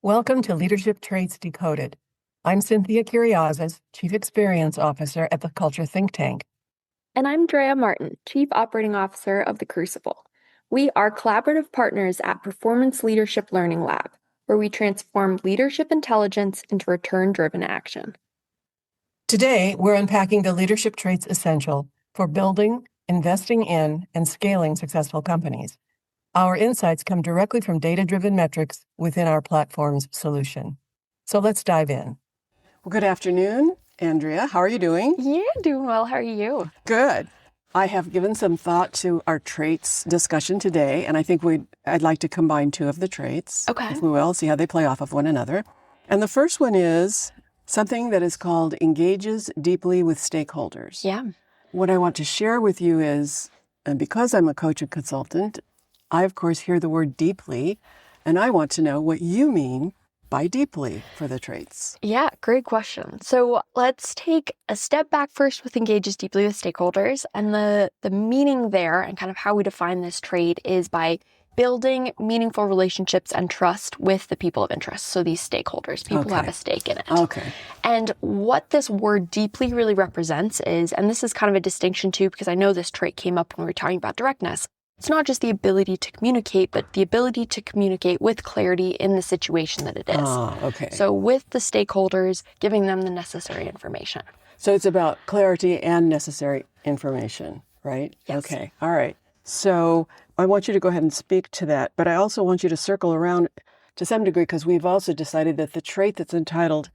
Welcome to Leadership Traits Decoded. I'm Cynthia Kyriazis, Chief Experience Officer at the Culture Think Tank. And I'm Drea Martin, Chief Operating Officer of the Crucible. We are collaborative partners at Performance Leadership Learning Lab, where we transform leadership intelligence into return-driven action. Today, we're unpacking the leadership traits essential for building, investing in, and scaling successful companies. Our insights come directly from data-driven metrics within our platform's solution. So let's dive in. Well, good afternoon, Andrea. How are you doing? Yeah, doing well. How are you? Good. I have given some thought to our traits discussion today, and I think I'd like to combine two of the traits, if we will, see how they play off of one another. And the first one is something that is called engages deeply with stakeholders. Yeah. What I want to share with you is, and because I'm a coach and consultant, I, of course, hear the word deeply, and I want to know what you mean by deeply for the traits. Yeah, great question. So let's take a step back first with engages deeply with stakeholders. And the meaning there and kind of how we define this trait is by building meaningful relationships and trust with the people of interest. So these stakeholders, people who have a stake in it. Okay. And what this word deeply really represents is, and this is kind of a distinction too, because I know this trait came up when we were talking about directness. It's not just the ability to communicate, but the ability to communicate with clarity in the situation that it is. Okay. So with the stakeholders, giving them the necessary information. So it's about clarity and necessary information, right? Yes. Okay. All right. So I want you to go ahead and speak to that, but I also want you to circle around to some degree because we've also decided that the trait that's entitled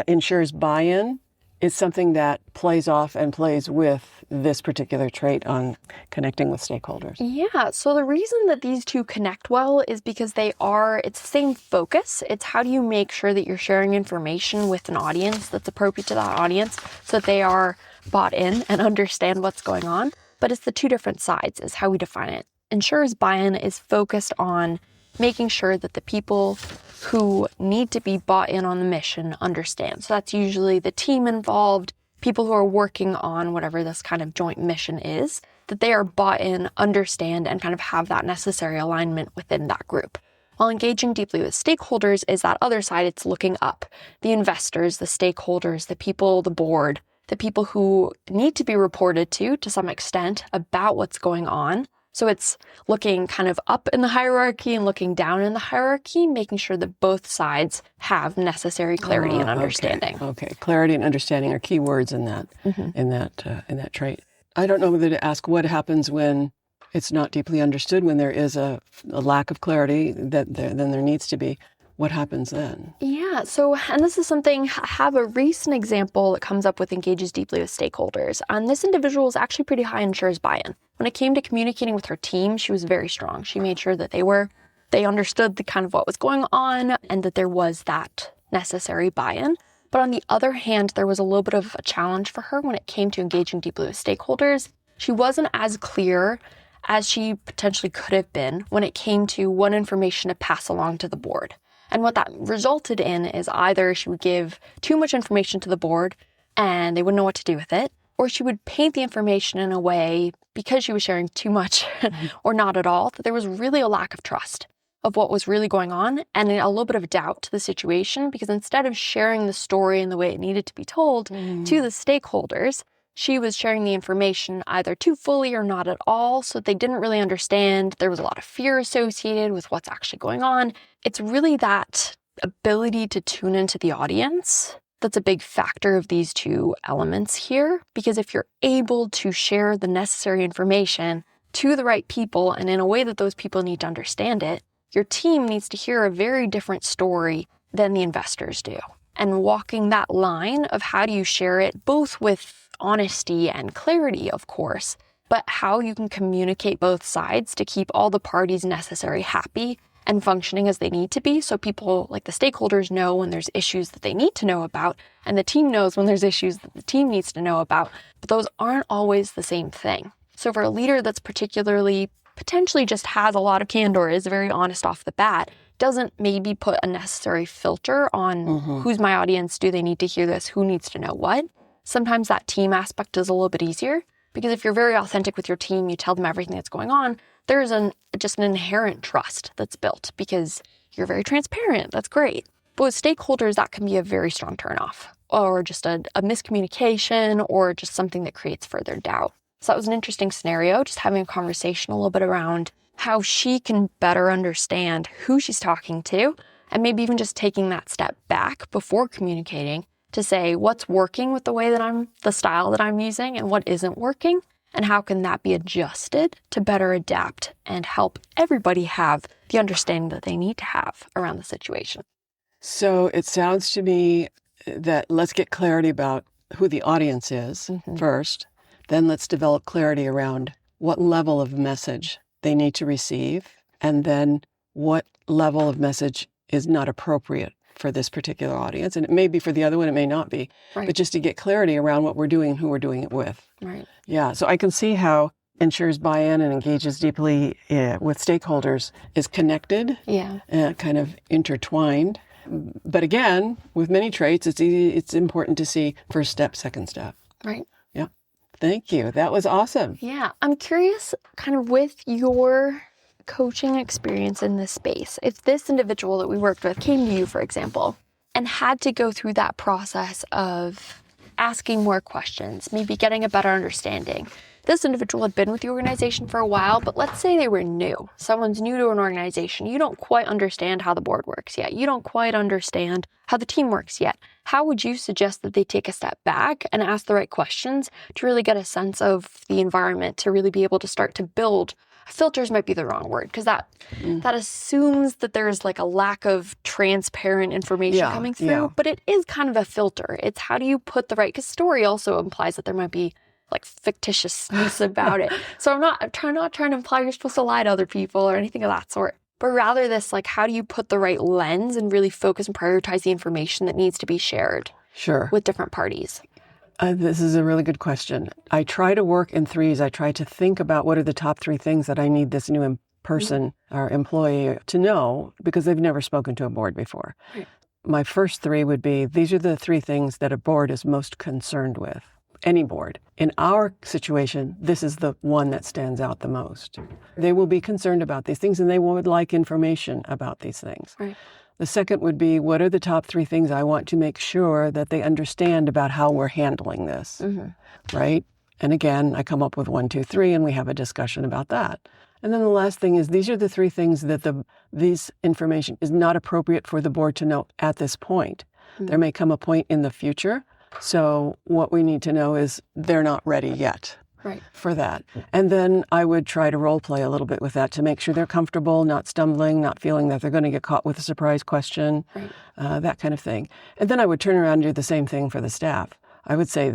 ensures buy-in is something that plays off and plays with this particular trait on connecting with stakeholders. Yeah, so the reason that these two connect well is because it's the same focus. It's how do you make sure that you're sharing information with an audience that's appropriate to that audience so that they are bought in and understand what's going on. But it's the two different sides is how we define it. Ensures buy-in is focused on making sure that the people who need to be bought in on the mission understand. So that's usually the team involved, people who are working on whatever this kind of joint mission is, that they are bought in, understand, and kind of have that necessary alignment within that group. While engaging deeply with stakeholders is that other side, it's looking up. The investors, the stakeholders, the people, the board, the people who need to be reported to some extent about what's going on. So it's looking kind of up in the hierarchy and looking down in the hierarchy, making sure that both sides have necessary clarity and understanding. Okay. Clarity and understanding are key words in that in that trait. I don't know whether to ask what happens when it's not deeply understood, when there is a lack of clarity then there needs to be. What happens then? Yeah, so, and this is something, I have a recent example that comes up with engages deeply with stakeholders. And this individual is actually pretty high in ensures buy-in. When it came to communicating with her team, she was very strong. She made sure that they understood the kind of what was going on and that there was that necessary buy-in. But on the other hand, there was a little bit of a challenge for her when it came to engaging deeply with stakeholders. She wasn't as clear as she potentially could have been when it came to what information to pass along to the board. And what that resulted in is either she would give too much information to the board and they wouldn't know what to do with it, or she would paint the information in a way, because she was sharing too much or not at all, that there was really a lack of trust of what was really going on and a little bit of doubt to the situation, because instead of sharing the story in the way it needed to be told to the stakeholders, she was sharing the information either too fully or not at all, so they didn't really understand. There was a lot of fear associated with what's actually going on. It's really that ability to tune into the audience that's a big factor of these two elements here, because if you're able to share the necessary information to the right people and in a way that those people need to understand it, your team needs to hear a very different story than the investors do. And walking that line of how do you share it, both with honesty and clarity, of course, but how you can communicate both sides to keep all the parties necessary happy and functioning as they need to be. So people, like the stakeholders, know when there's issues that they need to know about, and the team knows when there's issues that the team needs to know about, but those aren't always the same thing. So for a leader that's potentially just has a lot of candor, is very honest off the bat, doesn't maybe put a necessary filter on who's my audience, do they need to hear this, who needs to know what. Sometimes that team aspect is a little bit easier, because if you're very authentic with your team, you tell them everything that's going on, there's just an inherent trust that's built because you're very transparent. That's great. But with stakeholders, that can be a very strong turnoff, or just a miscommunication, or just something that creates further doubt. So that was an interesting scenario, just having a conversation a little bit around how she can better understand who she's talking to, and maybe even just taking that step back before communicating to say what's working with the style that I'm using and what isn't working, and how can that be adjusted to better adapt and help everybody have the understanding that they need to have around the situation. So it sounds to me that let's get clarity about who the audience is first. Then let's develop clarity around what level of message they need to receive, and then what level of message is not appropriate for this particular audience. And it may be for the other one, it may not be. Right. But just to get clarity around what we're doing and who we're doing it with. Right. Yeah, so I can see how ensures buy-in and engages deeply with stakeholders is connected, kind of intertwined. But again, with many traits, it's important to see first step, second step. Right. Yeah. Thank you. That was awesome. Yeah. I'm curious, kind of with your coaching experience in this space, if this individual that we worked with came to you, for example, and had to go through that process of asking more questions, maybe getting a better understanding. This individual had been with the organization for a while, but let's say they were new. Someone's new to an organization. You don't quite understand how the board works yet. You don't quite understand how the team works yet. How would you suggest that they take a step back and ask the right questions to really get a sense of the environment, to really be able to start to build? Filters might be the wrong word, because that assumes that there's like a lack of transparent information coming through, but it is kind of a filter. It's how do you put the right, because story also implies that there might be like fictitiousness about it. So I'm not trying to imply you're supposed to lie to other people or anything of that sort, but rather this, like, how do you put the right lens and really focus and prioritize the information that needs to be shared with different parties? This is a really good question. I try to work in threes. I try to think about what are the top three things that I need this new person or employee to know, because they've never spoken to a board before. Right. My first three would be, these are the three things that a board is most concerned with. Any board. In our situation, this is the one that stands out the most. They will be concerned about these things, and they would like information about these things. Right. The second would be, what are the top three things I want to make sure that they understand about how we're handling this, right? And again, I come up with 1, 2, 3, and we have a discussion about that. And then the last thing is, these are the three things that this information is not appropriate for the board to know at this point. There may come a point in the future. So what we need to know is they're not ready yet for that. And then I would try to role play a little bit with that to make sure they're comfortable, not stumbling, not feeling that they're going to get caught with a surprise question, that kind of thing. And then I would turn around and do the same thing for the staff. I would say,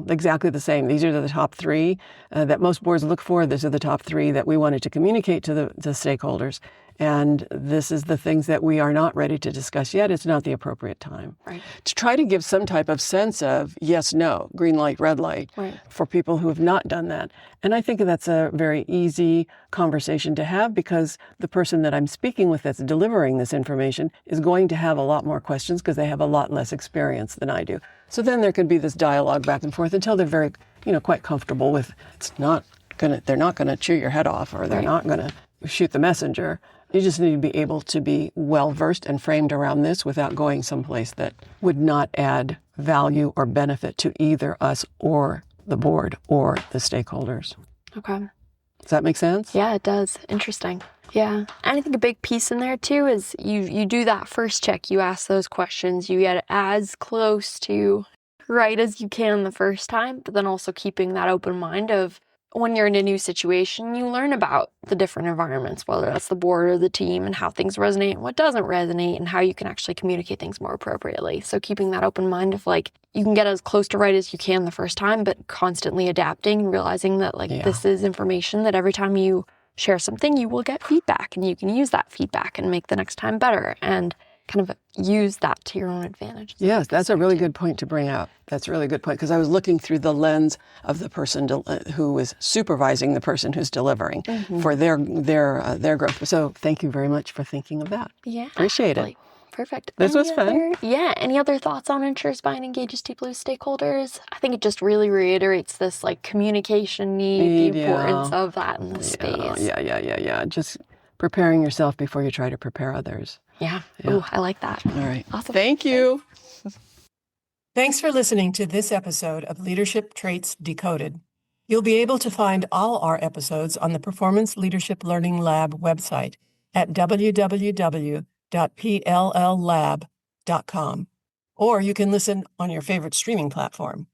exactly the same. These are the top three that most boards look for. These are the top three that we wanted to communicate to the stakeholders. And this is the things that we are not ready to discuss yet. It's not the appropriate time. Right. To try to give some type of sense of yes, no, green light, red light for people who have not done that. And I think that's a very easy conversation to have, because the person that I'm speaking with that's delivering this information is going to have a lot more questions because they have a lot less experience than I do. So then there could be this dialogue back and forth until they're very, quite comfortable with they're not going to chew your head off, or they're not going to shoot the messenger. You just need to be able to be well-versed and framed around this without going someplace that would not add value or benefit to either us or the board or the stakeholders. Okay. Does that make sense? Yeah, it does. Interesting. Yeah. And I think a big piece in there too is you do that first check. You ask those questions. You get as close to right as you can the first time, but then also keeping that open mind of, when you're in a new situation, you learn about the different environments, whether that's the board or the team, and how things resonate and what doesn't resonate, and how you can actually communicate things more appropriately. So keeping that open mind of, like, you can get as close to right as you can the first time, but constantly adapting and realizing that, this is information that every time you share something, you will get feedback, and you can use that feedback and make the next time better, and kind of use that to your own advantage. Yes, that's a really good point to bring up. That's a really good point, because I was looking through the lens of the person who is supervising the person who's delivering for their growth. So thank you very much for thinking of that. Yeah. Appreciate it. Perfect. This was fun. Yeah. Any other thoughts on ensures buy and engages deeply with stakeholders? I think it just really reiterates this communication need, the importance of that in this space. Yeah. Just preparing yourself before you try to prepare others. Yeah. Yeah. Ooh, I like that. All right. Awesome. Thank you. Thanks for listening to this episode of Leadership Traits Decoded. You'll be able to find all our episodes on the Performance Leadership Learning Lab website at www.pllab.com, or you can listen on your favorite streaming platform.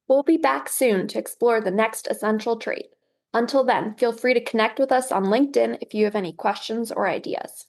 We'll be back soon to explore the next essential trait. Until then, feel free to connect with us on LinkedIn if you have any questions or ideas.